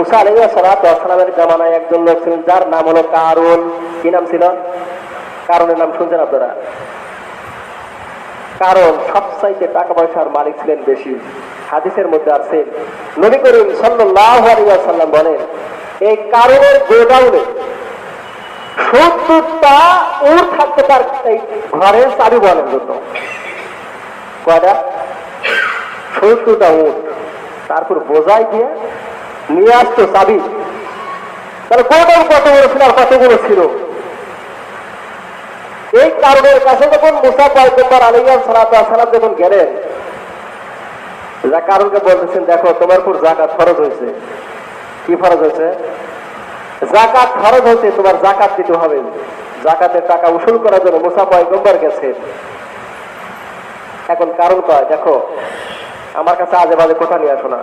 মুসা আলাইহিস সালামের জামানায় একজন লোক ছিলেন যার নাম হলো কারুন। কি নাম ছিল? কারুনের নাম শুনছেন আপনারা? কারণ সবচাইতে টাকা পয়সার মালিক ছিলেন বেশি। হাদিসের মধ্যে আছে নবী করিম সাল্লাল্লাহু আলাইহি ওয়াসাল্লাম বলেন, এই কারণের গোডাউনে ৭০টা উট থাকতে তার এই ঘরের চাবি বলার জন্য। কয়টা? ৭০টা উট। তারপর বোঝাই দিয়ে নিয়ে আসতো চাবি। তাহলে গোডাউন কতগুলো ছিল আর কতগুলো ছিল? এই কারণের কাছে যখন মুসা পয়গম্বর আলাইহিস সালাম যখন গেলেন, যা কারণকে বলতেছেন, দেখো তোমার উপর যাকাত ফরজ হয়েছে। কি ফরজ হয়েছে? যাকাত ফরজ হয়েছে, তোমার যাকাত দিতে হবে। যাকাতের টাকা উসুল করার জন্য মুসা পয়গম্বর গেছে। এখন কারণ কয়, দেখো আমার কাছে আজে বাজে কথা নিয়ে আসো না।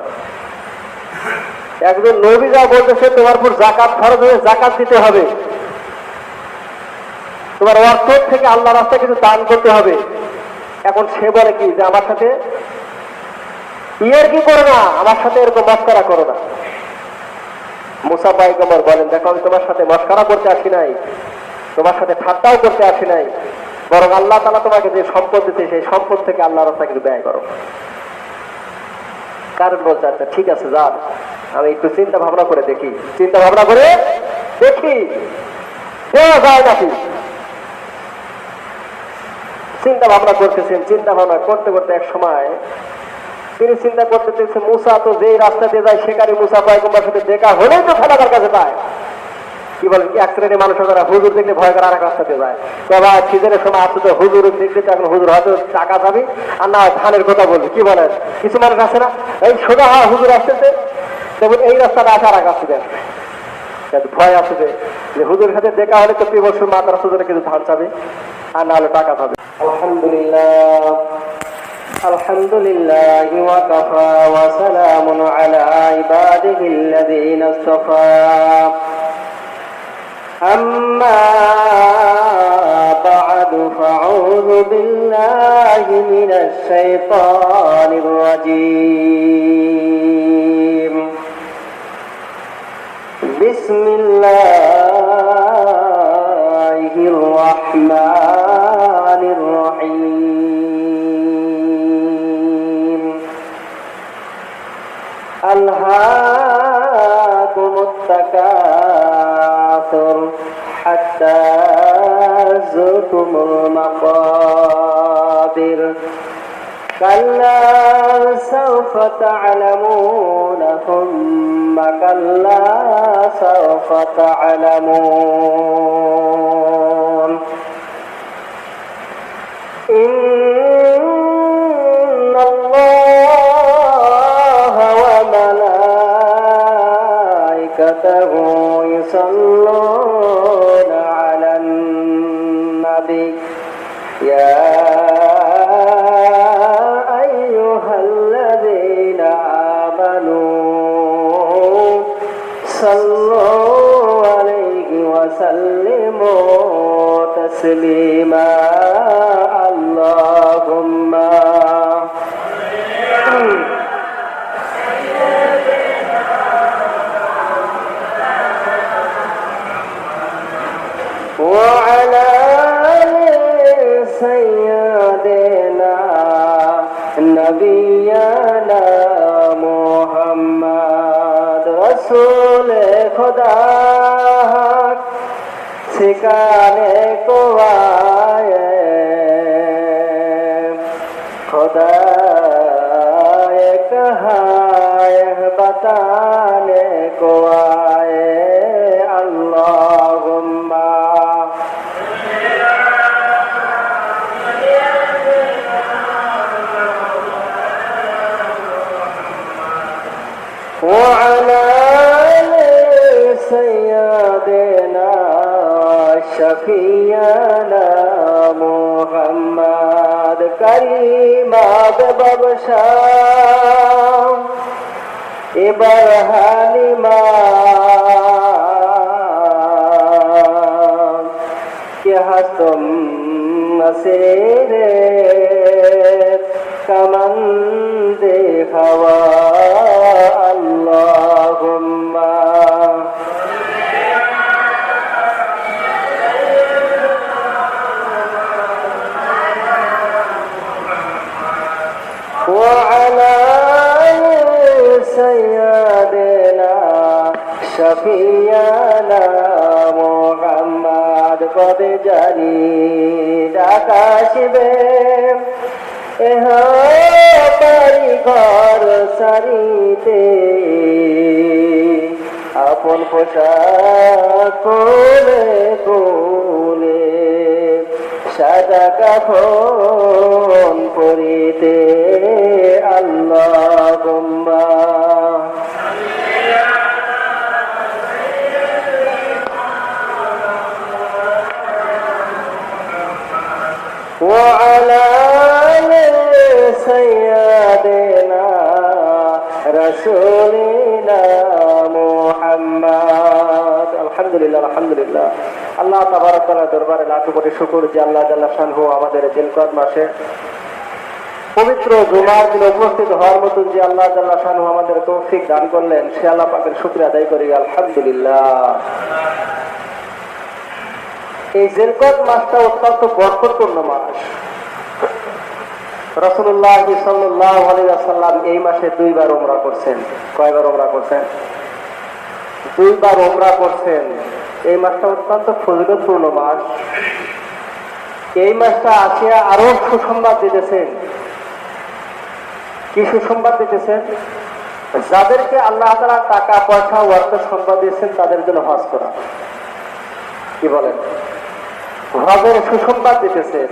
একজন নবী যা বলতেছে তোমার উপর যাকাত ফরজ হয়ে যাকাত দিতে হবে, তোমার অর্থ থেকে আল্লাহ রাস্তায় কিছু দান করতে হবে। এখন সে বলে কি যে আমার সাথে কি করো না, আমার সাথে এরকম মস্করা করো না। মুসা পয়গম্বর বলেন, দেখো আমি তোমার সাথে মস্করা করতে আসি নাই, তোমার সাথে ঠাট্টাও করতে আসি নাই, বরং আল্লাহ তাআলা তোমাকে যে সম্পদ দিতে সেই সম্পদ থেকে আল্লাহ রাস্তায় কিছু ব্যয় করো। কারণ বলতে, আচ্ছা ঠিক আছে যান, আমি একটু চিন্তা ভাবনা করে দেখি। চিন্তা ভাবনা করে দেখি দেওয়া যায় নাকি। চিন্তা ভাবনা করতেছেন, চিন্তা ভাবনা করতে করতে এক সময় তিনি চিন্তা করতে দেখছেন, মুসা তো যেই রাস্তা দিয়ে যায় সেখানে মুসা পয়গম্বরের সাথে দেখা হলেই তো ফেলাদার কাছে যায়। কি বলেন? এক শ্রেণীর মানুষের যারা হুজুর দেখলে ভয় করে আর এক রাস্তা দিয়ে যায়। তবে সিজনের সময় আসতে হুজুর দেখলে তো এখন হুজুর হয়তো টাকা যাবি আর না ধানের কথা বলবি। কি বলেন? কিছু মানুষ আছে না, এই সোজা হওয়া হুজুর আসতেছে, তেমন এই রাস্তাটা আসে আর এক রাস্তা দিয়ে আসবে। ভয় আসবে যে হুজুরের সাথে দেখা হলে তো বছর মাতার সুজনে কিছু ধান চাবে আর না হলে টাকা পাবে। আলহামদুলিল্লাহ আলহামদুলিল্লাহি ওয়া কাফা ওয়া সালামুন আলা ইবাদিহিল্লাযীনা ইসতাফা। আম্মা বা'দু ফাআউযু বিল্লাহি মিনাশ শাইতানির রাজীম। বিসমিল্লাহির রাহমানির রহিম। আলহাকুমুত তাকাসুর হাত্তা যুরতুমুল মাকাবির। কাল্লা সাওফা তা'লামুনা সুম্মা কাল্লা সাওফা তা'লামুন। ইন্নাল্লাহা ওয়া মালাইকাতাহু ইউসাল্লুনা আলান নাবী ইয়া আইয়ুহাল্লাযীনা আমানু সাল্লু আলাইহি ওয়া সাল্লিমু তাসলিমা। আল্লাহুম্মা ওয়া আলা সাইয়্যিদিনা নবিয়ানা মুহাম্মদ রাসূলে খুদা सिखाने को आए खुदा कहाए बताने को आए। अल्लाहुम्मा وعلى سيدنا शफियाना मुहम्मद करीमा बबशा इबरहानिमा के हस्तम नसेरे कमंदे हवा। अल्लाहुम्मा শফিয়ানা মোহাম্মদ পদে জানি ডাকাশিবে এহ বাড়ি ঘর সারিতে আপন পোশাক খুলে খুলে সাদা কাফন পরিতে আল্লাহুম্মা وعلى آل سيدنا رسولنا محمد আলহামদুলিল্লাহ আলহামদুলিল্লাহ আল্লাহ তাবারক তাআলা দরবারে লাখ কোটি শুকর যে আল্লাহ জাল্লা শানহু আমাদের জিলকত মাসে পবিত্র জুমার দিনে উপস্থিত হওয়ার মতো যে আল্লাহ জাল্লা শানহু আমাদের তৌফিক দান করলেন সে আল্লাহ পাকের শুকরিয়া আদায় করি আলহামদুলিল্লাহ। এই জিলকত মাসটা অত্যন্ত বরকতপূর্ণ মাস। রাসূলুল্লাহ সাল্লাল্লাহু আলাইহি ওয়াসাল্লাম এই মাসে দুইবার উমরা করছেন। কয়বার উমরা করছেন? দুইবার উমরা করছেন। এই মাসটা অত্যন্ত ফজিলতপূর্ণ মাস। এই মাসটা আসিয়া আরো সুসংবাদ দিতেছেন। কি সুসংবাদ দিতেছেন? যাদেরকে আল্লাহ তাআলা টাকা পয়সা অর্থ সম্পদ দিয়েছেন তাদের জন্য হজ করা। কি বলেন? হজের সুসংবাদ দিতেছেন।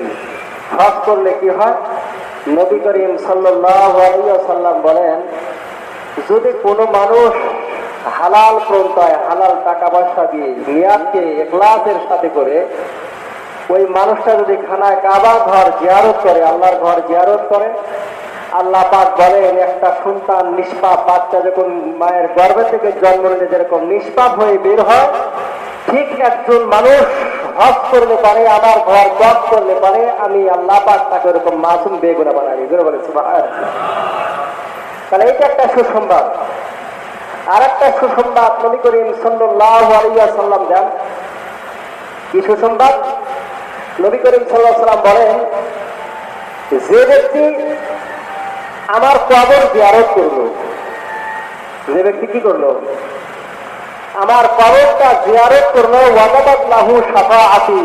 হজ করলে কি হয়? নবী করিম সাল্লাল্লাহু আলাইহি ওয়াসাল্লাম বলেন, যদি কোনো মানুষ হালাল প্রত্যয় হালাল টাকা পয়সা দিয়ে নিয়াতকে ইখলাসের সাথে করে ওই মানুষটা যদি খানায় কাবা ঘর জিয়ারত করে, আল্লাহর ঘর জিয়ারত করে, আল্লাহ পাক বলেন একটা সন্তান নিষ্পাপ বাচ্চা যখন মায়ের গর্ভ থেকে জন্ম নিলে যেরকম নিষ্পাপ হয়ে বের হয়, ঠিক একজন মানুষ হজ করলে পারে, আমার ঘর ত্যাগ করলে পারে, আমি আল্লাহ পাক তাকে এরকম মাসুম বেগুনা বানাই। বলে সুবহানাল্লাহ। তাহলে এটা একটা সুসংবাদ। আর একটা সুসংবাদ নবী করিম সাল্লাল্লাহু আলাইহি ওয়াসাল্লাম দেন। কি সুসংবাদ? নবী করিম সাল্লাল্লাহু আলাইহি ওয়াসাল্লাম বলেন, যে ব্যক্তি আমার কবর জিয়ারত করলো, যে ব্যক্তি কি করলো? আমার কবরটা জিয়ারত করলো, ওয়াজাবাত লাহু শাফাআতি।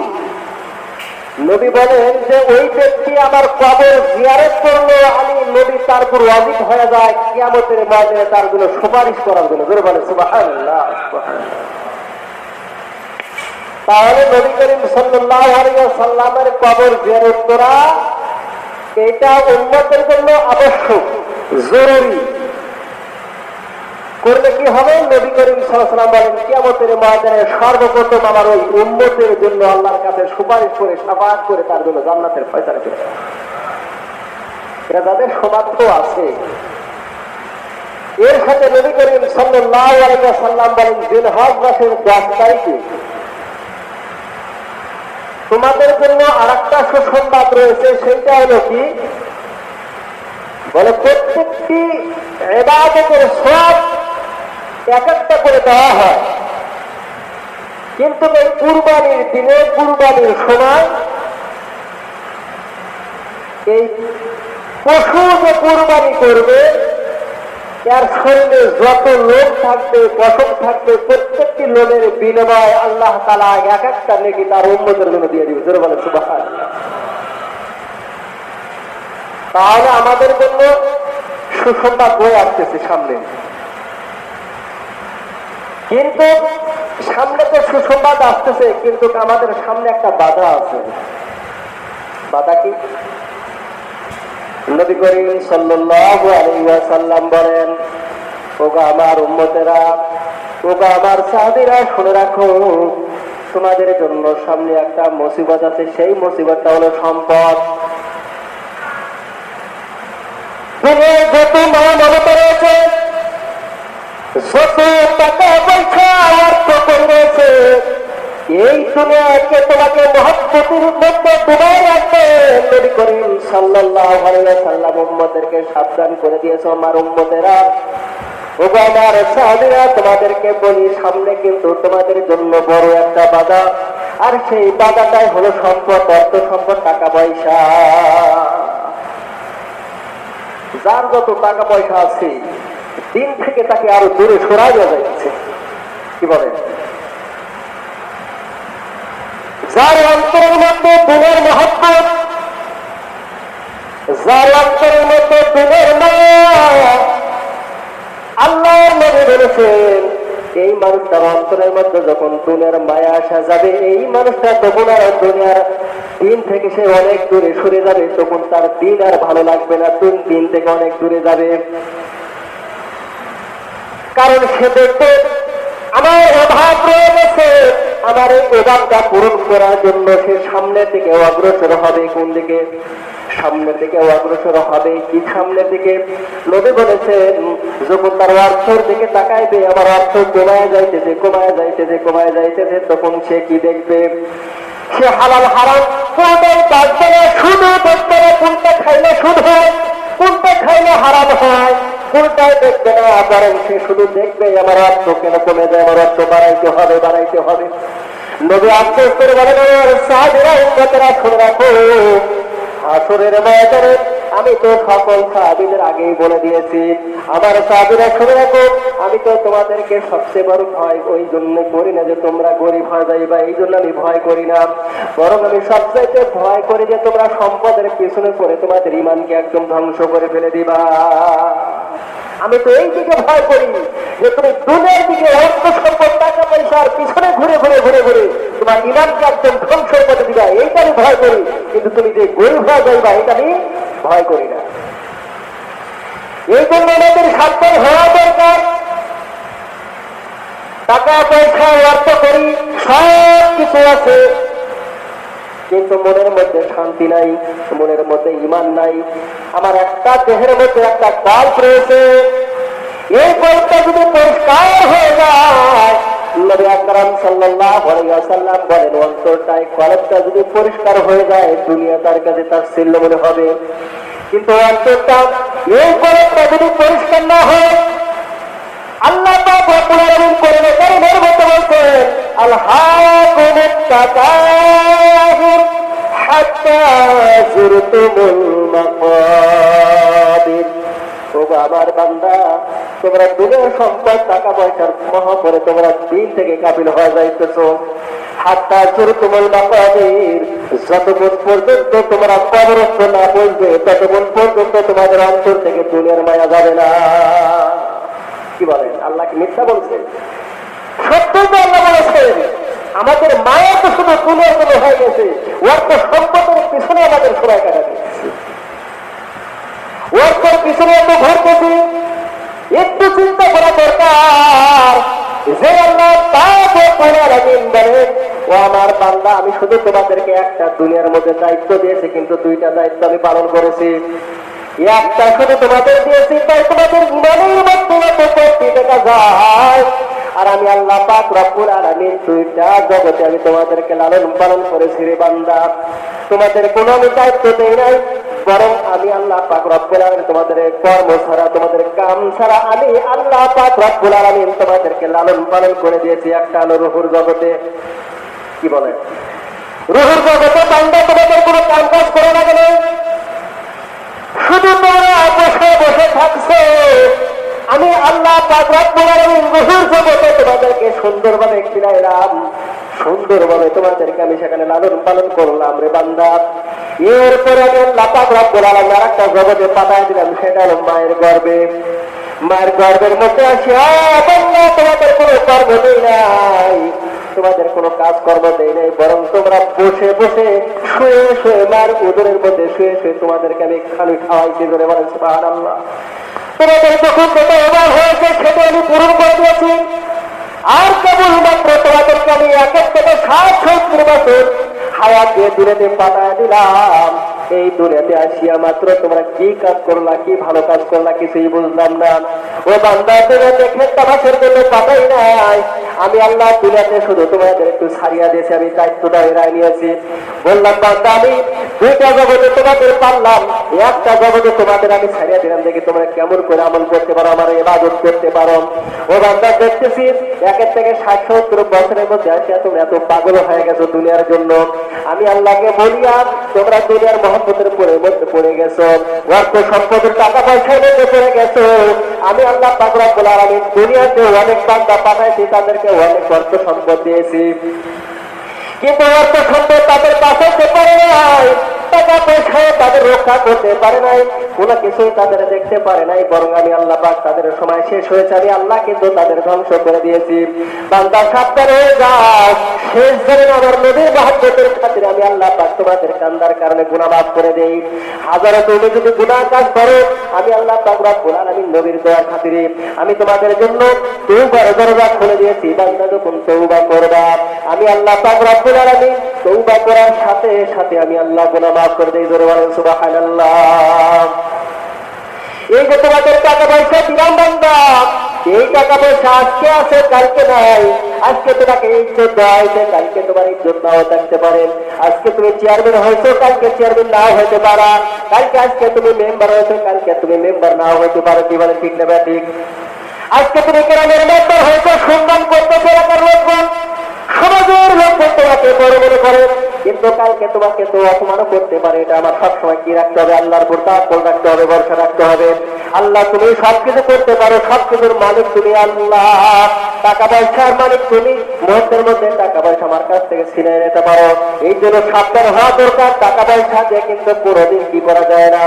নবী বলেন যে ওই ব্যক্তি আমার কবর জিয়ারত করলো, আমি নবী তার উপর ওয়াজিব হয়ে যায় কিয়ামতের ময়দানে তার জন্য সুপারিশ করার জন্য। জোরে বলে সুবহানাল্লাহ। তাহলে নবী করিম সাল্লাল্লাহু আলাইহি ওয়াসাল্লামের কবর জিয়ারত করা এটা উম্মতের জন্য আবশ্যক, জরুরি। করলে কি হবে? নবী করিম সাল্লাল্লাহু আলাইহি ওয়াসাল্লাম বলেন কিয়ামতের ময়দানে সর্বপ্রথম আমার ওই উম্মতের জন্য আল্লাহর কাছে সুপারিশ করে শাফাআত করে তার জন্য জান্নাতের ফয়সালা করে। এটা তাদের সৌভাগ্য আছে। এর সাথে নবী করিম সাল্লাল্লাহু আলাইহি ওয়াসাল্লাম বলেন জিলহজ মাসের 10 তারিখে তোমাদের জন্য আরেকটা সুসংবাদ রয়েছে। সেইটা হলো কি? বলে প্রত্যেকটি ইবাদতের সওয়াব এক একটা করে দেওয়া হয়, কিন্তু এই কুরবানির দিনে, কুরবানির সময় এই পশু যে কুরবানি করবে এর শরীরে যত লোম থাকবে, পশম থাকবে, প্রত্যেকটি লোমের বিনিময় আল্লাহ তাআলা এক একটা নেকি তার উম্মতের জন্য দিয়ে দিবে। জোরে বলে সুবহানাল্লাহ। তাহলে আমাদের জন্য সুসংবাদ বয়ে আসতেছে সামনে। কিন্তু সামনে তো সুসংবাদ আসতেছে, কিন্তু আমাদের সামনে একটা বাধা আছে। বাধা কি? নবী করিম সাল্লাল্লাহু আলাইহি ওয়াসাল্লাম বলেন, ওগো আমার উম্মতেরা, ওগো আমার সাহাবীরা, শুনে রাখো, তোমাদের জন্য সামনে একটা মুসিবত আছে। সেই মুসিবতটা হলো সম্পদ। যত মানবতা রয়েছে, যত টাকা পয়সা অর্থ রয়েছে, এই দুনিয়াকে তোমাকে মহব্বতের মধ্যে ডুবাই রাখবে। নবী করিম সাল্লাল্লাহু আলাইহি ওয়াসাল্লাম উম্মতদেরকে সাবধান করে দিয়েছে, আমার উম্মতেরা, ওগো আমার সাহাবীরা, তোমাদেরকে বলি, সামনে কিন্তু তোমাদের জন্য বড় একটা বাধা। আর সেই বাধাটাই হলো সম্পদ, অর্থ সম্পদ, টাকা পয়সা। যার যত টাকা পয়সা আছে দিন থেকে তাকে আরো দূরে সরাই যাচ্ছে। কি বলেন? যার অন্তরের মধ্যে দিনের মহব্বত, যার অন্তরের মধ্যে দিনের মায়া, আল্লাহর নবী বলেছেন এই মানুষটার অন্তরের মধ্যে যখন দুনিয়ার মায়া আসা যাবে, এই মানুষটা তখন আর দুনিয়ার দিন থেকে সে অনেক দূরে সরে যাবে, তখন তার দিন আর ভালো লাগবে না, দিন থেকে অনেক দূরে যাবে। কারণ সে দেখবে আমার অভাব রয়ে গেছে, আমার এই অভাবটা পূরণ করার জন্য সে সামনের দিকে অগ্রসর হবে। কোন দিকে? সামনের দিকে অগ্রসর হবে। কি সামনের দিকে? নবী বলেছেন যখন তার অর্থের দিকে তাকাইবে, আমার অর্থ কমায় যাইতেছে কমায় যাইতেছে কমায় যাইতেছে, তখন সে কি দেখবে? সে হালাল হারাম কোনটাই বাঁচবে না, শুধু দেখবে না কোনটা খাইলে সুদ হয়, কোনটা খাইলে হারাম হয়, কোনটাই দেখবে না, বরং সে শুধু দেখবে আমার অর্থ কেন কমে যায়, আমার অর্থ বাড়াইতে হবে বাড়াইতে হবে। নবী আফসোস করে বলেন আমার সাহাবীরা উম্মতেরা শুনে রাখো, হাসরের ময়দানে আমি তো সকল সাহাবীদের আগেই বলে দিয়েছি, আমার সাহাবীরা শুনে রাখো, আমি তো তোমাদেরকে সবচেয়ে বড় ভয় ওই জন্য করি না যে তোমরা গরিব হয়ে যাইবা, এই জন্য আমি ভয় করি না, বরং আমি সবচাইতে ভয় করি যে তোমরা সম্পদের পিছনে পড়ে তোমাদের ঈমানকে একদম ধ্বংস করে ফেলে দিবা। আমি তো এই দিকে ভয় করি যে তুমি দুনিয়ার দিকে অর্থ সম্পদ টাকা পয়সার পিছনে ঘুরে ঘুরে ঘুরে ঘুরে তোমার ঈমানকে একদম ধ্বংস করে দিবা, এইটা আমি ভয় করি, কিন্তু তুমি যে গরিব হয়ে যাইবা এটা আমি ভয় করি না। এই জন্য আমাদের সাবধান হওয়া দরকার। টাকা পয়সা অর্থ করি সব কিছু আছে, কিন্তু মনের মধ্যে শান্তি নাই, মনের মধ্যে ঈমান নাই। আমার একটা দেহের মধ্যে একটা কল্প রয়েছে, এই কল্পটা যদি পরিষ্কার হয়ে যায়, নবী আকরাম সাল্লাল্লাহু আলাইহি ওয়াসাল্লাম বলেন অন্তরটাই কল্পটা যদি পরিষ্কার হয়ে যায়, দুনিয়া তার কাছে তার ছিল মনে হবে। কিন্তু অন্তরটা এই কল্পটা যদি পরিষ্কার না হয়, আল্লাহ পাক রব্বুল আলামিন কোরআনে কারীমের মধ্যে বলছেন আলহাকুমুত তাকাসুর হাত্তা যুরতুমুল মাকাবির। ও আমার বান্দা, তোমরা দুনিয়ার সম্পদ টাকা পয়সার মোহ করে তোমরা দিন থেকে কাবিল হয়ে যাইতেছো। হাত্তা যুরতুমুল মাকাবির, যতক্ষণ পর্যন্ত তোমরা কবরস্থ না পৌঁছবে ততক্ষণ পর্যন্ত তোমাদের অন্তর থেকে দুনিয়ার মায়া যাবে না। কি বলেন? আল্লাহ কি মিথ্যা বলছেন? সত্যই তো আল্লাহ বলেছেন। আমাদের মায়া তো শুধু দুনিয়ার জন্য হয়ে গেছে, অর্থ সম্পদের পিছনে আমাদের সময় কাটা দিচ্ছে, অর্থের পিছনে এত ঘুরতেছি। একটু চিন্তা করা দরকার যে আল্লাহ বলেন ও আমার বান্দা, আমি শুধু তোমাদেরকে একটা দুনিয়ার মধ্যে দায়িত্ব দিয়েছি, কিন্তু দুইটা দায়িত্ব আমি পালন করেছি। একটা শুধু তোমাদের দিয়েছি, তাই তোমাদের ঈমানের মধ্যে দেখা যায়। আর আমি আল্লাহ পাক রব্বুল আলামিন দুইটা জগতে আমি তোমাদেরকে লালন পালন করেছি রে বান্দা। তোমাদের কোনো আমি দায়িত্ব দেই নাই, বরং আমি আল্লাহ পাক রব্বুল আলামিন তোমাদের কর্ম ছাড়া, তোমাদের কাম ছাড়া আমি আল্লাহ পাক রব্বুল আলামিন তোমাদেরকে লালন পালন করে দিয়েছি একটা হলো রুহুর জগতে। কি বলে? রুহুর জগতে বান্দা তোমাদের কোনো কাম কাজ করো না কেন? শুধু তোমরা বসে বসে থাকছো, আমি আল্লাহ পাক রব্বুল আলামিন রুহুর জগতে তোমাদেরকে সুন্দরভাবে খিলাইলাম, সুন্দরভাবে তোমাদেরকে আমি সেখানে লালন পালন করলাম রে বান্দা। এরপরে আমি আল্লাহ পাক রব্বুল আলামিন আরেকটা জগতে পাঠায় দিলাম, সেটা হলো মায়ের গর্ভে। মায়ের গর্ভের মধ্যে আসিয়া বান্দা তোমাদের কোনো কর্ম দেই নাই, তোমাদের কোনো কাজ কর্ম দেই নাই, বরং তোমরা বসে বসে শুয়ে শুয়ে মার উদরের মধ্যে শুয়ে শুয়ে তোমাদেরকে আমি খাওয়াইছি। ধরে বলেন সুবহানাল্লাহ। তোমাদের যখন যেটা অভাব হয়েছে সেটা আমি পূরণ করে দিয়েছি। আর কেবলমাত্র তোমাদেরকে আমি 1 থেকে 60-70 বছর হায়াত দিয়ে দুনিয়াতে পাঠায় দিলাম। এই দুনিয়াতে আসিয়া মাত্র তোমরা কি কাজ করলা, কি ভালো কাজ করলা কিছুই বুঝলাম না। ও বান্দা, দুনিয়াতে খেলতে মাসের জন্য পাঠাই নাই, আমি আল্লাহ দুনিয়াতে শুধু তোমাদের একটু ছাড়িয়া দিয়েছি, আমি দায়িত্বটা এড়াই নিয়েছি। বললাম বান্দা, আমি দুইটা জগতে তোমাদের পারলাম, একটা জগতে তোমাদের আমি ছাড়িয়া দিলাম, দেখি তোমরা কেমন করে আমল করতে পারো, আমার ইবাদত করতে পারো। ও বান্দা, দেখতেছি 1 থেকে 60-70 বছরের মধ্যে আসিয়া তোমরা এত পাগল হয়ে গেছো দুনিয়ার জন্য। আমি আল্লাহকে বলিয়া তোমরা দুনিয়ার মহব্বতের মধ্যে পড়ে গেছো, অর্থ সম্পদের টাকা পয়সার মধ্যে পড়ে গেছো। আমি আল্লাহ পাক রব্বুল আলামিন দুনিয়াতে অনেক বান্দা পাঠাইছি, তাদেরকে অনেক অর্থ সম্পদ দিয়েছি, কিন্তু অর্থ সম্পদ তাদের বাঁচাতে পারে নাই, টাকা পয়সা তাদের রক্ষা করতে পারে নাই, কোন কিছুই তাদের দেখতে পারে নাই, বরং আমি আল্লাহ পাক তাদের সময় শেষ হয়েছে, আমি আল্লাহ কিন্তু তাদের ধ্বংস করে দিয়েছি। বান্দা সাবধান হয়ে যাও, শেষ দিন আমার নবীর মহব্বতের খাতিরে আমি আল্লাহ পাক তোমাদের কান্দার কারণে গুনাহ মাফ করে দেই। হাজারো তুমি যদি গুনাহ কাজ করো, আমি আল্লাহ পাক রব্বুল আলামিন নবীর দয়ার খাতিরে আমি তোমাদের জন্য তওবার দরজা খুলে দিয়েছি। বান্দা যখন তওবা করবা, আমি আল্লাহ পাক রব্বুল আলামিন তওবা করার সাথে সাথে আমি আল্লাহ গুনাহ মাফ করে দেই। জোরে বলেন সুবহানাল্লাহ। এই যে তোমাদের টাকা পয়সা দিলাম বান্দা, এই টাকা পয়সা আজকে আছে কালকে নাই, আজকে তোমাকে ইজ্জত দেওয়া হয়েছে, কালকে তোমার ইজ্জত নাও থাকতে পারে, আজকে তুমি চেয়ারম্যান হয়েছো, কালকে চেয়ারম্যান নাও হইতে পারা, কালকে আজকে তুমি মেম্বার হয়েছো, কালকে তুমি মেম্বার নাও হইতে পারো। কি বলে ঠিক না ঠিক? আজকে তুমি গ্রামের মেম্বার হয়েছো, সম্মান করতেছো এলাকার লোকজন, সমাজের লোকজন তোমাকে বড় মনে করে, কিন্তু কালকে তোমাকে তো অপমানও করতে পারে। এটা আমার সবসময় কি রাখতে হবে? আল্লাহর উপর তাওয়াক্কুল রাখতে হবে, ভরসা রাখতে হবে। আল্লাহ তুমি সবকিছু করতে পারো, সবকিছুর মালিক তুমি আল্লাহ। টাকা পয়সার মালিক তুমি, মুহূর্তের মধ্যে টাকা পয়সা আমার কাছ থেকে ছিনিয়ে নিতে পারো। এই জন্য সাবধান হওয়া দরকার। টাকা পয়সা দিয়ে কিন্তু কোনোদিন কি করা যায় না,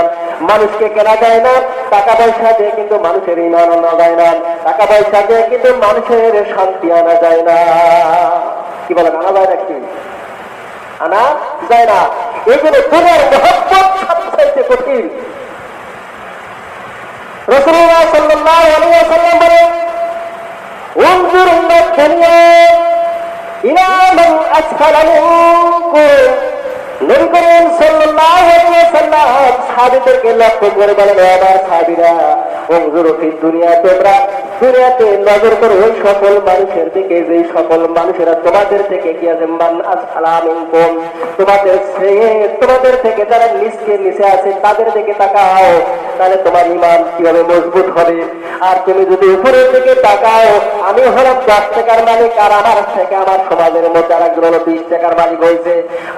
মানুষকে কেনা যায় না। টাকা পয়সা দিয়ে কিন্তু মানুষের ঈমান আনা যায় না, টাকা পয়সা দিয়ে কিন্তু মানুষের শান্তি আনা যায় না। কি বলেন, আনা যায় নাকি? আনা যায় না। এই জন্য দুনিয়ার মহব্বত সবচাইতে কঠিন। রাসূলুল্লাহ সাল্লাল্লাহু আলাইহি ওয়াসাল্লাম বলেন, উনজুর ইলা দুনিয়া ইলা মান আসফালা মিনকুম। নবী করিম সাল্লাল্লাহু আলাইহি ওয়াসাল্লাম সাহাবীদেরকে লক্ষ্য করে বলেন, আমার সাহাবীরা, উনজুরু ফিদ দুনিয়া, তোমরা দুনিয়াতে নজর করো ওই সকল মানুষের দিকে, যেই সকল মানুষেরা তোমাদের থেকে কি আছে, মান আসফালা মিনকুম, তোমাদের থেকে যারা নিচে আছে তাদের দিকে তাকাও, তাহলে তোমার ঈমান কিভাবে মজবুত হবে। আর তুমি যদি উপরের দিকে তাকাও, আমি হলাম 10 টাকার মালিক, আর আমার থেকে আমার সমাজের মধ্যে আরেকজন হলো 20 টাকার মালিক হয়েছে,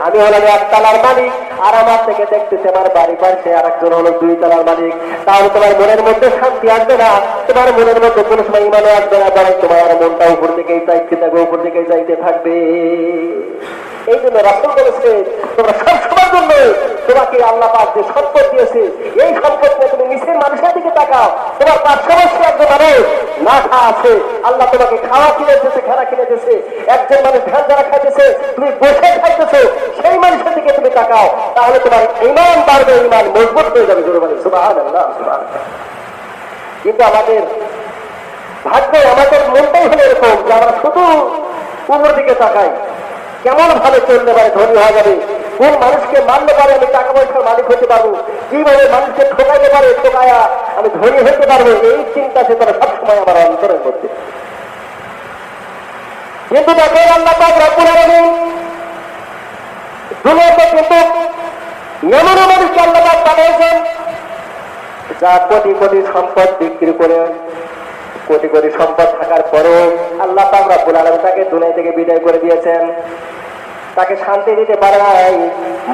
আমি হলাম 1 তলার মালিক, আর আমার থেকে দেখতেছে আমার বাড়ি পাশে আরেকজন হলো 2 তলার মালিক, তাহলে তোমার মনের মধ্যে শান্তি আসবে না, তোমার মনের মধ্যে কোনো সময় ঈমানও আসবে না, বরং তোমার মনটা উপর দিকেই চাইতে থাকবে, উপর দিকেই যাইতে থাকবে। এই জন্য রাসূল বলেছে, তোমরা সব সময়ের জন্য তোমাকে আল্লাহ পাক যে সম্পদ দিয়েছে, এই সম্পদ নিয়ে তুমি নিচের মানুষের দিকে তাকাও। তোমার পার্শ্ববর্তী একজন মানুষ না খাওয়া আছে, আল্লাহ তোমাকে খাওয়া কিনে দিয়েছে, খেলা কিনে দিয়েছে, একজন মানুষ ধান যারা খাইতেছে, তুমি বসে খাইতেছো, সেই মানুষের দিকে তুমি তাকাও, তাহলে তোমার ঈমান বাড়বে, ঈমান মজবুত হয়ে যাবে। জোরে বলেন সুবহানাল্লাহ, সুবহানাল্লাহ। কিন্তু আমাদের ভাগ্যে আমাদের মনটাই হলো এরকম যে আমরা শুধু উপর দিকে তাকাই, কেমন ভাবে চলতে পারে, ধনী হওয়া যাবে, কোন মানুষকে মানতে পারে আমি টাকা পয়সার মালিক হতে পারবো, কিভাবে মানুষকে ঠকাইতে পারে, ঠকায়া আমি ধনী হতে পারবো, এই চিন্তা চেতনা সবসময় আমার অন্তরের মধ্যে। কিন্তু দেখেন আল্লাহ পাক রব্বুল আলামিন দুনিয়াতে কিন্তু এমন মানুষকে আল্লাহ পাক পাঠিয়েছেন যা কোটি কোটি সম্পদ বিক্রি করে, কোটি কোটি সম্পদ থাকার পরেও আল্লাহ পাক রব্বুল আলামিন তাকে দুনিয়া থেকে বিদায় করে দিয়েছেন, তাকে শান্তি দিতে পারে নাই।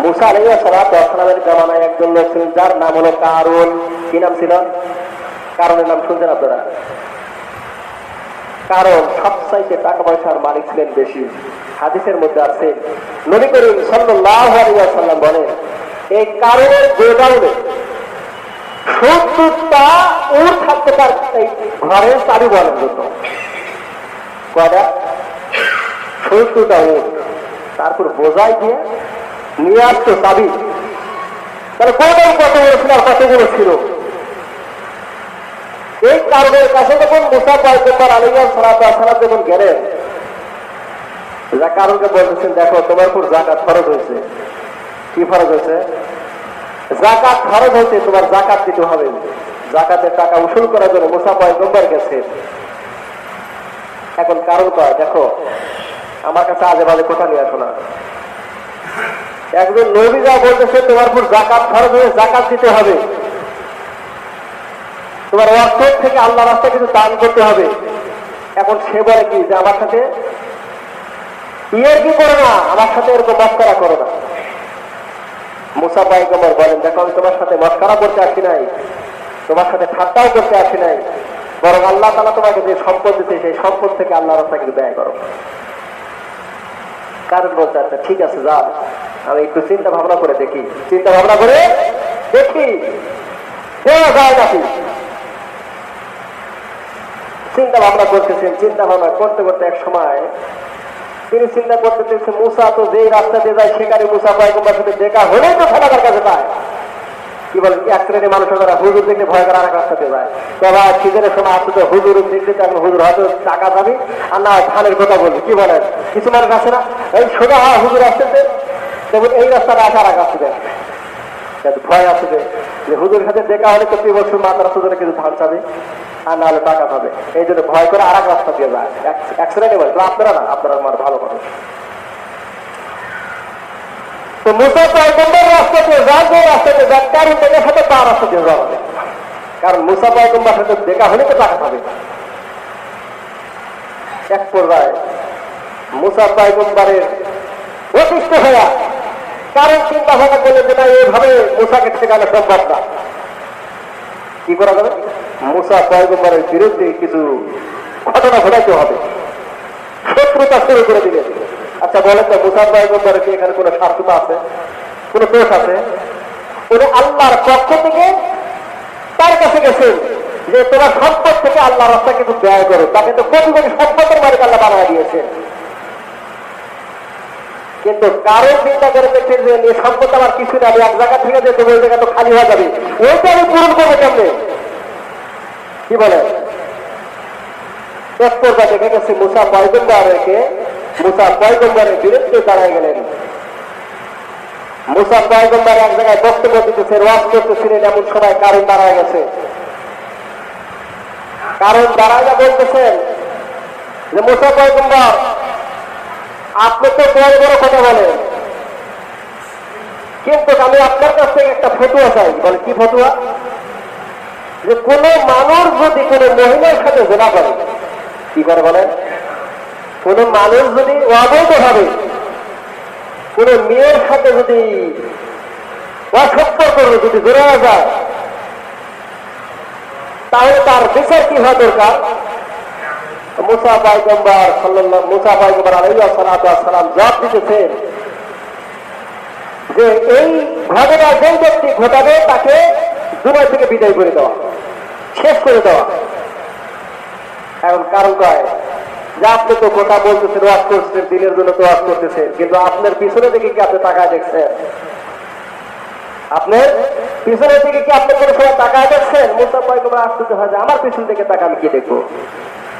মুসা আলাইহিস সালামের জামানায় একজন লোক ছিলেন, যার নাম হলো কারুন। কি নাম ছিল? কারুনের নাম শুনছেন আপনারা? কারণ সবচাইতে টাকা পয়সার মালিক ছিলেন বেশি। হাদিসের মধ্যে আছে, নবী করিম সাল্লাল্লাহু আলাইহি ওয়াসাল্লাম বলেন, এই কারণের গোডাউনে 70টা উট থাকতে পারে ঘরের চাবি বলার জন্য। কয়টা? 70টা উট। তারপর বোঝাই দিয়ে নিয়ে আসতো চাবি। তাহলে গোডাউন কতগুলো ছিল আর কতগুলো ছিল? এই কারণের কাছে যখন মুসা পয়গম্বর আলাইহিস সালাম যখন গেলেন, কারণকে বলতেছেন, দেখো তোমার উপর যাকাত ফরজ হয়েছে। কি ফরজ হয়েছে? যাকাত ফরজ হয়েছে, তোমার যাকাত দিতে হবে। যাকাতের টাকা উসুল করার জন্য মুসা পয়গম্বর গেছে। এখন কারণ কয়, দেখো আমার কাছে আজে বাজে কথা নিয়ে আসো না। একজন নবী যা বলতেছে তোমার উপর যাকাত ফরজ হয়ে যাকাত দিতে হবে, তোমার অর্থ থেকে আল্লাহ রাস্তায় কিছু দান করতে হবে। এখন সে বলে কি যে আমার সাথে ইয়ের কি করো না, আমার সাথে এরকম মস্করা করো না। মুসা পয়গম্বর বলেন, দেখো আমি তোমার সাথে মস্করা করতে আসি নাই, তোমার সাথে ঠাট্টাও করতে আসি নাই, বরং আল্লাহ তাআলা তোমাকে যে সম্পদ দিতে সেই সম্পদ থেকে আল্লাহর রাস্তায় ব্যয় করো। কারণ বলতে আচ্ছা ঠিক আছে যা, আমি একটু চিন্তা ভাবনা করে দেখি, চিন্তা ভাবনা করে দেখি দেওয়া যায় নাকি। চিন্তা ভাবনা করতেছেন, চিন্তা ভাবনা করতে করতে এক সময় তিনি চিন্তা করতে চেয়েছেন, মুসা তো যেই রাস্তা দিয়ে যায় সেখানে মুসা পয়গম্বর সাথে দেখা হলেই তো ফেলাবার কাছে পায়। কি বলেন, এক শ্রেণীর মানুষ যারা হুজুর দেখলে ভয় করে আরেক রাস্তাতে যায়। তবে সিজনের সময় আসতে তো হুজুর দেখতে এখন হুজুর হয়তো টাকা যাবি আর না ধানের কথা বলবি। কি বলেন, কিছু মানুষ আছে না এই সোজা হুজুর আসতেছে, দেখুন এই রাস্তাটা আসা আর এক আসতে দেয়, ভয় আসবে যে হুজুর সাথে দেখা হলে তো তুই বছর মাতার সুযোগে কিছু ধান চাবে আর না হলে টাকা পাবে, এই জন্য ভয় করে আর এক রাস্তা দিয়ে যায়। এক শ্রেণীর মানুষ, আপনারা না, আপনারা আমার ভালো মানুষ। তো মুসা পয়গম্বর রাস্তা দিয়ে যান, যে রাস্তাতে যান কারণ দেখা সাথে তার রাস্তা দিয়ে যাওয়া হবে, কারণ মুসা পয়গম্বর সাথে দেখা হলে তো টাকা পাবে। এক পর্যায়ে মুসা পয়গম্বরের অতিষ্ঠ হয়ে কারণ চিন্তা ভাবনা করলে যে না এইভাবে মুসাকে ঠেকানো সম্ভব না, কি করা যাবে, মুসা পয়গম্বরের বিরুদ্ধে কিছু ঘটনা ঘটাইতে হবে, শত্রুতা শুরু করে দিলেন। আচ্ছা বলেন তো মুসা পয়গম্বরের কি এখানে কোনো স্বার্থতা আছে, কোনো দোষ আছে? উনি আল্লাহর পক্ষ থেকে তার কাছে গেছেন যে তোমার সম্পদ থেকে আল্লাহর রাস্তা কিন্তু ব্যয় করো, তাকে তো কোটি কোটি সম্পদের মালিক আল্লাহ বানায় দিয়েছেন। কিন্তু কারো চিন্তা করে দেখছেন যে এই সম্পদ আমার কিছু না, আমি এক জায়গা থেকে যে ওই জায়গা তো খালি হয়ে যাবে, ওইটা আমি পূরণ করবো কেমনে? কি বলে, এক পর্যায়ে দেখা গেছে মুসা পয়গম্বরের বিরুদ্ধে দাঁড়ায় গেলেন। মুসা পয়গম্বর এক জায়গায় বক্তব্য দিতেছেন, ওয়াজ করতেছিলেন, এমন সময় কারণ দাঁড়ায় গেছে। কারণ দাঁড়ায় বলতেছেন যে মুসা পয়গম্বর আপনি তো বড় বড় কথা বলেন, কিন্তু আমি আপনার কাছ থেকে একটা ফতুয়া চাই। বলে কি ফতুয়া? যে কোন মানুষ যদি কোন মহিলার সাথে জেনা করে, কি করে বলেন, কোন মানুষ যদি অবৈধভাবে কোন মেয়ের সাথে যদি অসম্পর্ক যদি জড়ে যায় তাহলে তার বিচার কি হওয়া দরকার? মুসা পয়গম্বর আলাইহিস সালাম জবাব দিতেছেন যে এই ঘটনা যেই ব্যক্তি ঘটাবে তাকে দুনিয়া থেকে বিদায় করে দেওয়া, শেষ করে দেওয়া। এখন কারণ কয় যে আপনি তো কথা বলতেছেন, ওয়াজ করতেছেন, দিনের জন্য তো ওয়াজ করতেছেন, কিন্তু আপনার পিছনে দিকে কি আপনি তাকায় দেখছেন? আপনার পিছনের দিকে কি আপনি কোনো সময় তাকায় দেখছেন? মুসা পয়গম্বর আশ্চর্য হয় যে আমার পিছন থেকে তাকা আমি কি দেখবো?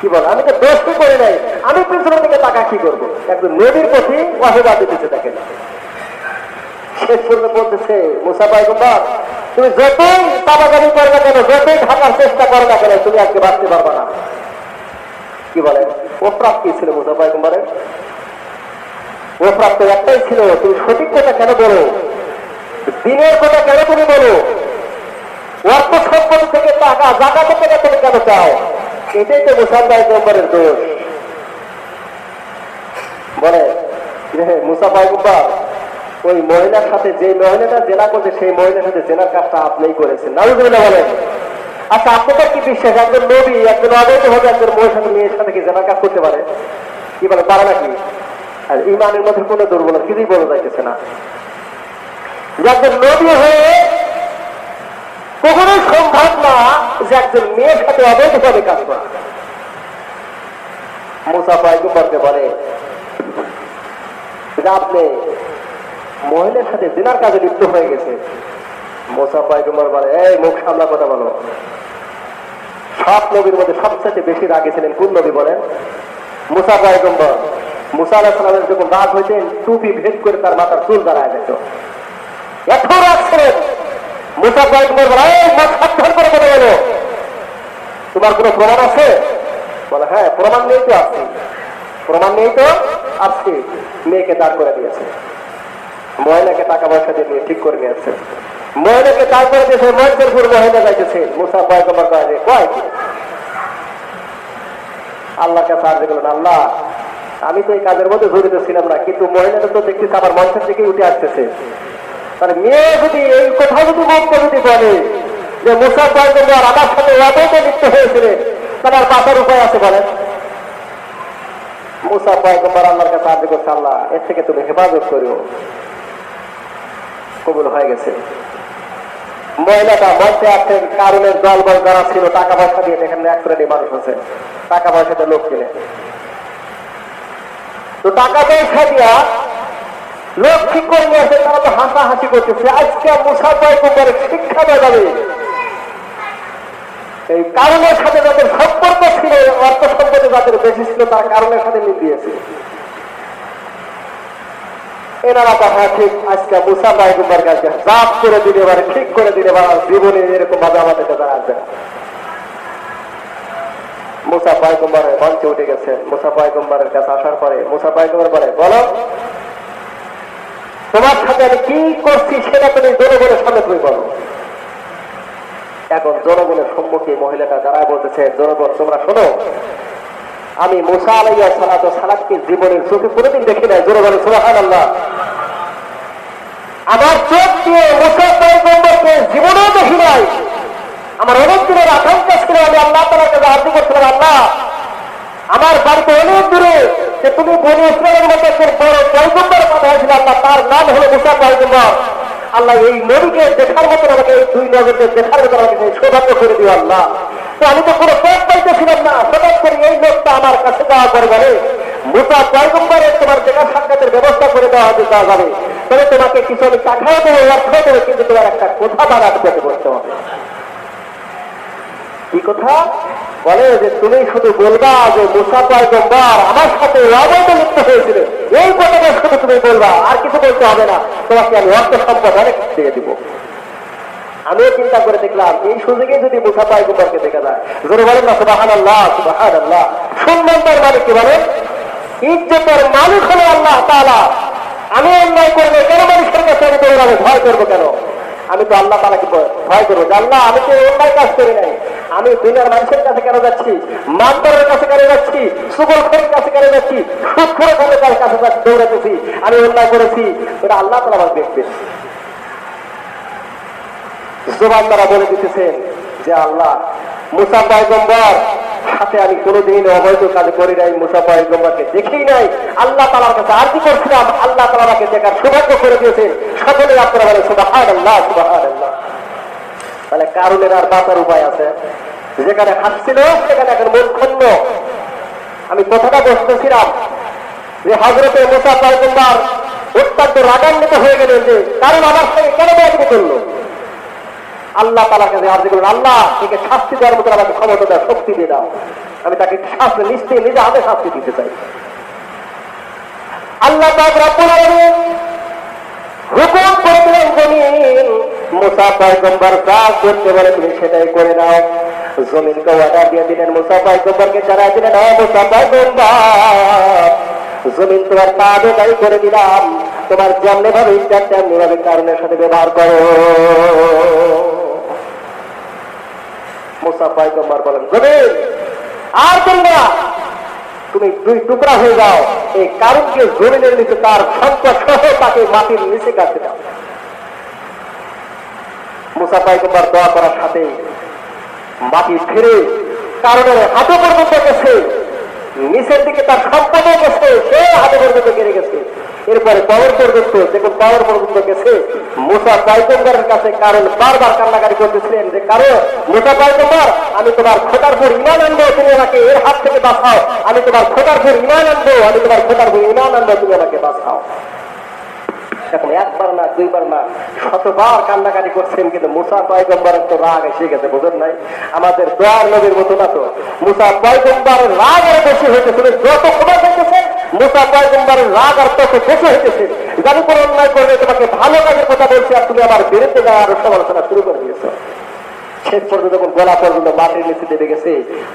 কি বল, আমি তো দোষ তো করি নাই, আমি পিছনের দিকে তাকা কি করবো? একজন নবীর প্রতি ওয়াহিদ দিতেছে দেখেন। শেষ পর্যন্ত বলতেছে মুসা পয়গম্বর তুমি যতই পাবাগানি করো না কেন, যতই ঢাকার চেষ্টা করো না কেন, তুমি আজকে বাঁচতে পারবা না। কি বলে, অপরাধ কি ছিল মুসা পয়গম্বরের? অপরাধ তো একটাই ছিল, তুমি সঠিক কথা কেন বলো, দিনের কথা কেন তুমি বলো, অর্থ সম্পদ থেকে টাকা জাকাত থেকে তুমি কেন চাও? এটাই তো মুসা পয়গম্বরের দোষ। বলে মুসা পয়গম্বর ওই মহিলার সাথে, যে মহিলাটা জেনা করছে সেই মহিলার সাথে জেনার কাজটা আপনিই করেছেন। নাউজুবিল্লাহ বলেন। আচ্ছা আপনাদের কি বিশ্বাস একজন নবী একজন অবৈধ হবে একজন মেয়ের সাথে কি জেনার কাজ করতে পারে? কি বলে, পারে নাকি? আর ইমানের মধ্যে কোনো দুর্বলতা কিছুই বলা যাইতেছে না। একজন নবী হয়ে কখনোই সম্ভব না যে একজন মেয়ের সাথে অবৈধভাবে কাজ করা। মুসা পয়গম্বরকে বলে যে আপনি মহিলার সাথে জিনার কাজে লিপ্ত হয়ে গেছে। মুসা পয়গম্বর বলে এই মুখ সামলা কথা বলো। সব নবীর মধ্যে সবচেয়ে বেশি রাগী ছিলেন কোন নবী বলেন? মুসা পয়গম্বর। মুসা আলাইহিস সালামের যখন রাগ হইতেন টুপি ভেদ করে তার মাথার চুল দাঁড়ায় যেত, এত রাগ ছিলেন। মুসা পয়গম্বর বলে এই মুখ সাবধান করে কথা বলো, তোমার কোনো প্রমাণ আছে? বলে হ্যাঁ প্রমাণ নেই তো আসছি, প্রমাণ নেই তো আসছি। মেয়েকে দাঁড় করে দিয়েছে, মহিলাকে টাকা পয়সা দিয়ে ঠিক করে নিয়েছে, মহিলাকে দাঁড় করে দিয়েছে, মঞ্চের পুর মহিলা যাইতেছে। মুসা পয়গম্বর কয় কি আল্লাহকে সাহায্য করলেন, আল্লাহ আমি তো এই কাজের মধ্যে জড়িত ছিলাম না, কিন্তু মহিলাটা তো দেখতেছি আমার মঞ্চের দিকে উঠে আসতেছে, তাহলে মেয়ে যদি এই কথা যদি মুক্ত যদি বলে যে মুসা পয়গম্বর আমার সাথে অবৈধ লিপ্ত হয়েছিলেন, তাহলে আর বাঁচার উপায় আছে বলেন? মুসা পয়গম্বর আল্লাহর কাছে আর্জি করছে, আল্লাহ এর থেকে তুমি হেফাজত করিও। কবুল হয়ে গেছে। মহিলাটা মঞ্চে আছেন, কারণের দল বল যারা ছিল টাকা পয়সা দিয়ে, এখানে এক শ্রেণী মানুষ আছে টাকা পয়সাতে লোক কিনে, তো টাকা পয়সা দিয়া লোক ঠিক করে নিয়ে আসে, তারা তো হাসাহাসি করতেছে। আজকে মুসা পয়গম্বরের শিক্ষা দেওয়া যাবে। এই কারণের সাথে যাদের সম্পর্ক ছিল, অর্থ সম্পত্তি যাদের বেশি ছিল, তার কারণের সাথে মিল দিয়েছে। এনারা কথা ঠিক আজকে মুসা পয়গম্বর কাছে জাপ করে দিলে এবারে ঠিক করে দিলে জীবনে এরকম ভাবে আমাদের কাছে আসবে না। মুসা পয়গম্বরের মঞ্চে উঠে গেছে। মুসা পয়গম্বরের কাছে আসার পরে মুসা পয়গম্বর বলে, বলো তোমার সাথে আমি কি করছি সেটা তুমি জনগণের সামনে তুমি বলো। এখন জনগণের সম্মুখে মহিলাটা যারা বলতেছে, জনগণ তোমরা শোনো, আমি মুসা আলাইহিস সালামকে জীবনের চোখে কোনোদিন দেখি নাই। জনগণের সুবহানাল্লাহ। আমার চোখ দিয়ে মুসা পয়গম্বরকে জীবনেও দেখি নাই। আমার অনেক দিনের আকাঙ্ক্ষা ছিল, আমি আল্লাহ তাআলার কাছে আরজি করছিলাম, আল্লাহ আমার বাড়িতে অনেক দূরে যে তুমি বনি ইসরায়েলের মতো একজন বড় পয়গম্বর কথা হয়েছিল, আল্লাহ তার নাম হলো মুসা পয়গম্বর। আল্লাহ এই নবীকে দেখার মতো আমাকে, এই দুই নবীকে দেখার মতো আমাকে সৌভাগ্য করে দিও আল্লাহ। তো আমি তো কোনো পথ পাইতেছিলাম না, হঠাৎ করে এই লোকটা আমার কাছে যাওয়া করে বলে মুসা পয়গম্বরের তোমার দেখা সাক্ষাতের ব্যবস্থা করে দেওয়া হতে দেওয়া যাবে, তবে তোমাকে কিছু আমি টাকাও দেবো, অর্থও দেবো, কিন্তু তোমার একটা কথা বানাতে করতে বসতে হবে। কি কথা বলে? যে তুমি শুধু বলবা যে মুসা পয়গম্বর আমার সাথে অবৈধ লিপ্ত হয়েছিল, এই কথাটা শুধু তুমি বলবা, আর কিছু বলতে হবে না, তোমাকে আমি অর্থ সম্পদ অনেক দিয়ে দিব। আমিও চিন্তা করে দেখলাম এই সুযোগে যদি মুসা পয়গম্বরকে দেখা যায়, জোরে বলেন না সুবহানাল্লাহ, সুবহানাল্লাহ। সম্মানের মালিক কি বলেন? ইজ্জতের মালিক হলো আল্লাহ তাআলা। আমি অন্যায় করলে কেন মানুষের কাছে আমি দৌড়াবো? ভয় করবো কেন? আমি তো আল্লাহ তাআলাকে ভয় করবো যে আল্লাহ আমি তো অন্যায় কাজ করি নাই, আমি দুনিয়ার মানুষের কাছে কেন যাচ্ছি, মানবরের কাছে কেন যাচ্ছি, সুগলখোরের কাছে কেন যাচ্ছি, সুদখোরের কাছে দৌড়াতেছি, আমি অন্যায় করেছি, ওটা আল্লাহ তাআলা আমার দেখবে। জবান দ্বারা বলে দিতেছেন যে আল্লাহ মুসা পয়গম্বর সাথে আমি কোনোদিন অবৈধ কাজ করি নাই, মুসা পয়গম্বরকে দেখেই নাই। আল্লাহ তাআলার কাছে আরজি করছিলাম, আল্লাহ তাআলা আমাকে দেখার সৌভাগ্য করে দিয়েছেন। সকলে আপনারা বলে সুবহানাল্লাহ, সুবহানাল্লাহ। তাহলে কারণের আর বাঁচার উপায় আছে? যেখানে হাসছিল সেখানে এখন মন খন্ন। আমি কথাটা বলতেছিলাম যে হযরতে মুসা পয়গম্বর অত্যন্ত রাগান্বিত হয়ে গেলেন যে কারণ আমার সঙ্গে কেন বেয়াদবি করলো। আল্লাহ তাআলার কাছে আরজি করলেন, আল্লাহ একে শাস্তি দেওয়ার মতো আমাকে ক্ষমতা দাও, শক্তি দিয়ে দাও, আমি তাকে শাস্তি নিশ্চয়ই নিজে হাতে শাস্তি দিতে চাই। আল্লাহ পাক রব্বুল আলামিন হুকুম করে দিলেন, জমিন মুসা পয়গম্বর যা করতে বলে তুমি সেটাই করে নাও। জমিনকে অর্ডার দিয়ে দিলেন, মুসা পয়গম্বরকে জানাই দিলেন, মুসা পয়গম্বর জমিন তোমার পা বেকারি করে দিলাম, তোমার যেমনি ভাবে ইচ্ছা তেমনি ভাবে কারণের সাথে ব্যবহার করো। মুসা পয়গম্বর বলেন, জমিন আর তোমরা তুমি দুই টুকরা হয়ে যাও, এই কারণকে জমিনের নিচে তার সম্পদ সহ তাকে মাটির নিচে কাটতে দাও। মুসা পয়গম্বর দোয়া করার সাথে মাটি ফিরে কারণের হাতে পর্যন্ত গেছে, নিচের দিকে তার সম্পদও গেছে, সে হাতে পর্যন্ত কেড়ে গেছে। এরপরে পাওয়ার পর্যন্ত, দেখুন পাওয়ার পর্যন্ত গেছে। মুসা পয়গম্বরের কাছে কারণ বারবার কান্নাকারি করতেছিলেন যে কারণ মুসা পয়গম্বর আমি তোমার খোদার উপর ঈমান আনবো, তুমি আমাকে এর হাত থেকে বাঁচাও, আমি তোমার খোদার উপর ঈমান আনবো, আমি তোমার খোদার উপর ঈমান আনবো, তুমি আমাকে বাঁচাও। এখন একবার না দুইবার না শতবার কান্নাকাটি করছেন, কিন্তু মুসা পয়গম্বরের তো রাগ এসে গেছে, বুঝেন নাই? আমাদের দোয়ার নবীর মতো না তো, মুসা পয়গম্বরের রাগ আরো বেশি হইতেছে। যত ক্ষমা চাইতেছেন মুসা পয়গম্বরের রাগ আর তত বেশি হইতেছে। জানি কোনো অন্যায় করলে তোমাকে ভালো কাজের কথা বলছি আর তুমি আমার বিরুদ্ধে যাওয়ার আরো সমালোচনা শুরু করে দিয়েছো। শেষ পর্যন্ত যখন গলা পর্যন্ত মাটির নিচে দেবে গেছে,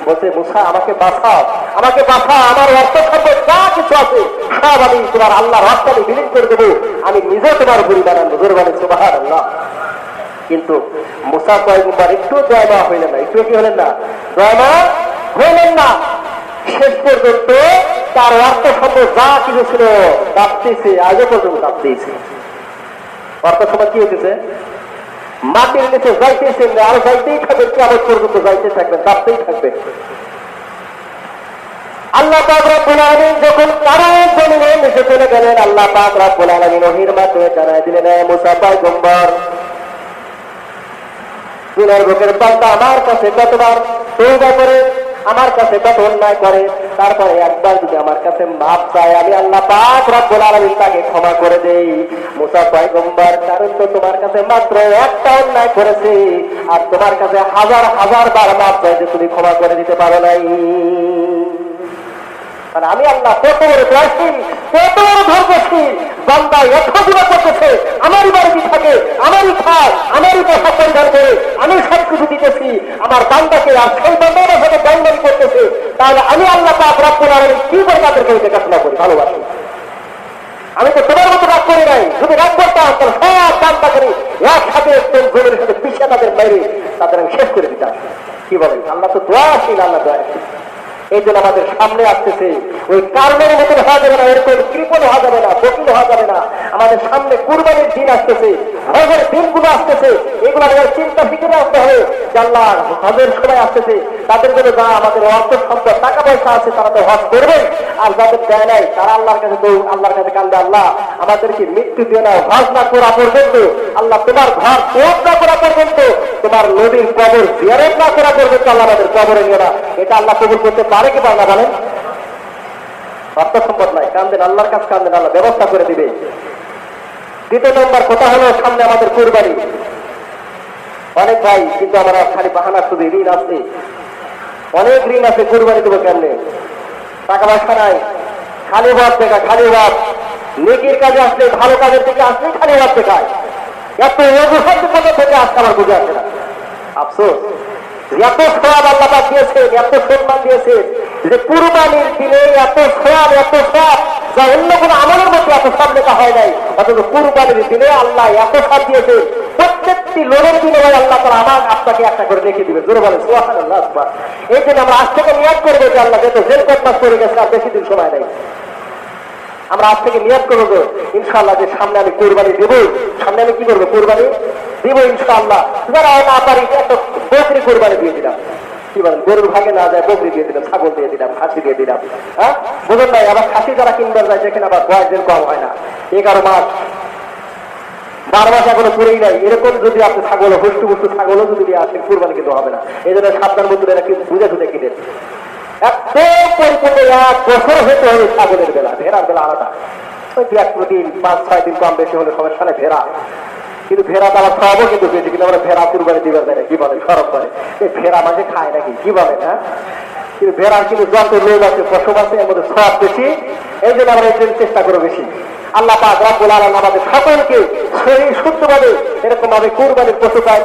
বলছে মুসা আমাকে বাঁচাও, আমাকে বাঁচাও, আমার অর্থ সম্পদ যা কিছু আছে সব আমি তোমার আল্লাহর হস্তে আমি বিলীন করে দেবো, আমি নিজে তোমার পরিবার আনবো। জোরে বলেন সুবহানাল্লাহ। কিন্তু মুসা পয়গম্বর একটু দয়ামা হইলেন না, একটু কি হলেন না, দয়ামা হইলেন না। শেষ পর্যন্ত তার অর্থ সম্পদ যা কিছু ছিল কাঁপতেছে, আজও পর্যন্ত কাঁপতেছে। অর্থ সময় কি হইতেছে? মাটির নিচে যাইতেছেন, আর যাইতেই থাকবেন, কিয়ামত পর্যন্ত যাইতে থাকবেন, চাপতেই থাকবেন। আল্লাহ পাক রব্বুল আলামিন যখন কারো জমিনে নিচে চলে গেলেন, আল্লাহ পাক রব্বুল আলামিন ওহীর মাধ্যমে জানাই দিলেন, হে মুসা পয়গম্বর, দুনিয়ার বুকের বান্দা আমার কাছে কতবার তওবা করে, আমার কাছে কত অন্যায় করে, তারপরে একবার যদি আমার কাছে মাপ চায়, আমি আল্লাহ পাক রব্বুল আলামিন তাকে ক্ষমা করে দেই। মুসা পয়গম্বর, কারণ তো তোমার কাছে মাত্র একটা অন্যায় করেছে, আর তোমার কাছে হাজার হাজার বার মাপ চাইতে তুমি ক্ষমা করে দিতে পারো নাই। মানে আমি আল্লাহ কত বড় দয়াশীল, কত বড় ধৈর্যশীল, বান্দা এত গুণা করতেছে, আমারই বাড়িতে থাকে, আমারই খায়, আমারই পোশাক পরিধান করে, আমি সবকিছু দিতেছি আমার বান্দাকে, আর সেই বান্দার সাথে দানদানি করতেছে, তাহলে আমি আল্লাহ পাক রব্বুল আলামিন কি করে তাদেরকে দেখাশোনা করি, ভালোবাসি? আমি তো তোমার মতো রাগ করি নাই, যদি রাগ করতাম তাহলে সব বান্দা করি একসাথে জমির সাথে পিছিয়ে তাদের বাইরে তাদের আমি শেষ করে দিতাম। কি বলেন? আল্লাহ তো দয়াশীল, আল্লাহ দয়াশীল। এই জন্য আমাদের সামনে আসতেছে ওই কারণের মতন হওয়া যাবে না, এরকম কৃপণ হওয়া যাবে না, বকিল হওয়া যাবে না। আমাদের সামনে কুরবানির দিন আসতেছে, হজের দিনগুলো আসতেছে, এগুলো আমাদের চিন্তা ফিকিরে আসতে হবে যে আল্লাহ হজের সময় আসতেছে, তাদের জন্য যা আমাদের অর্থ সম্পদ টাকা পয়সা আছে তারা তো হজ করবে, আর যাদের দেয় নাই তারা আল্লাহর কাছে তো আল্লাহর কাছে কান্দে, আল্লাহ আমাদেরকে মৃত্যু দিয়ে না, হজ না করা পর্যন্ত, আল্লাহ তোমার ঘর তওয়াফ না করা পর্যন্ত, তোমার নবীর কবর জিয়ারত না করা পর্যন্ত আল্লাহ আমাদের কবরে নিও না। এটা আল্লাহ কবুল করতে পারে কি পারে না বলেন? অর্থ সম্পদ নাই, কান্দেন আল্লাহর কাছে, কান্দেন আল্লাহ ব্যবস্থা করে দিবে। দ্বিতীয় নম্বর কথা হলো সামনে আমাদের কুরবানি। অনেক ভাই কিন্তু আমরা খালি বাহানা, শুধু ঋণ আছে, অনেক ঋণ আছে, কুরবানি দেবো কেমনে? টাকা পয়সা নাই, খালি ভাব দেখা, খালি ভাব। নেকির কাজে আসলে, ভালো কাজের থেকে আসলে খালি ভাব দেখায়। এত অজুহাত থেকে আসতে আমার বুঝে আসে না। আফসোস, এত সওয়াব আল্লাহ পাক দিয়েছেন, এত সম্মান দিয়েছেন, যে কুরবানির দিনে এত সওয়াব, এত সওয়াব যা অন্য কোনো আমলের মধ্যে এত সওয়াব লেখা হয় নাই, অথচ কুরবানির দিনে আল্লাহ এত সওয়াব দিয়েছেন। প্রত্যেকটি লোনের দিনে আল্লাহ তাআলা আমার আপনাকে একটা করে রেখে দিবে। জোরে বলেন সুবহানাল্লাহ। এই জন্য আমরা আজ থেকে নিয়াত করবো যে আল্লাহ যেহেতু জেল কোট মাস করে গেছে, আর বেশি দিন সময় নেই, আমরা আজ থেকে নিয়াত করবো ইনশাআল্লাহ যে সামনে আমি কুরবানি দেবো, সামনে আমি কি করবো? কুরবানি দিব ইনশাআল্লাহ। যারা না পারি একটা বকরি কুরবানি দিয়ে দিলাম, কি বলেন? গরুর ভাগে না যায় বকরি দিয়ে দিলাম, ছাগল দিয়ে দিলাম, খাসি দিয়ে দিলাম। হ্যাঁ, বুঝুন নাই? আবার খাসি যারা কিনবার যায় সেখানে আবার বয়সের কম হয় না, 11 মাস 12 মাস এখনো পুরেই নাই, এরকম যদি আপনি ছাগল হুষ্টু পুষ্টু ছাগলও যদি দিয়ে আসেন, কুরবানি কিন্তু হবে না। এই জন্য সাবধান বন্ধুরা কিন্তু বুঝে বুঝে কিনেন। এত পরিপূর্ণ 1 বছর হতে হবে ছাগলের বেলা, ভেড়ার বেলা আলাদা। ওই 2-1 দিন 5-6 দিন কম বেশি হলে সমস্যা নেই, ভেড়া। কিন্তু ভেড়া তো আমার সবও কিন্তু বেশি, কিন্তু আমরা ভেড়া কুরবানি দিবার যায় না, কি বলেন? সরব করে এই ভেড়া মাঝে খায় নাকি, কি বলেন? হ্যাঁ, কিন্তু ভেড়ার কিন্তু যত লোক আছে, পশম আছে, এর মধ্যে সব বেশি। এই জন্য আমরা এই চেষ্টা করবো বেশি। আল্লাহ পাক রব্বুল আলামিন আমাদের সকলকে শরীর সুস্থভাবে এরকম ভাবে কুরবানির পশু পায়।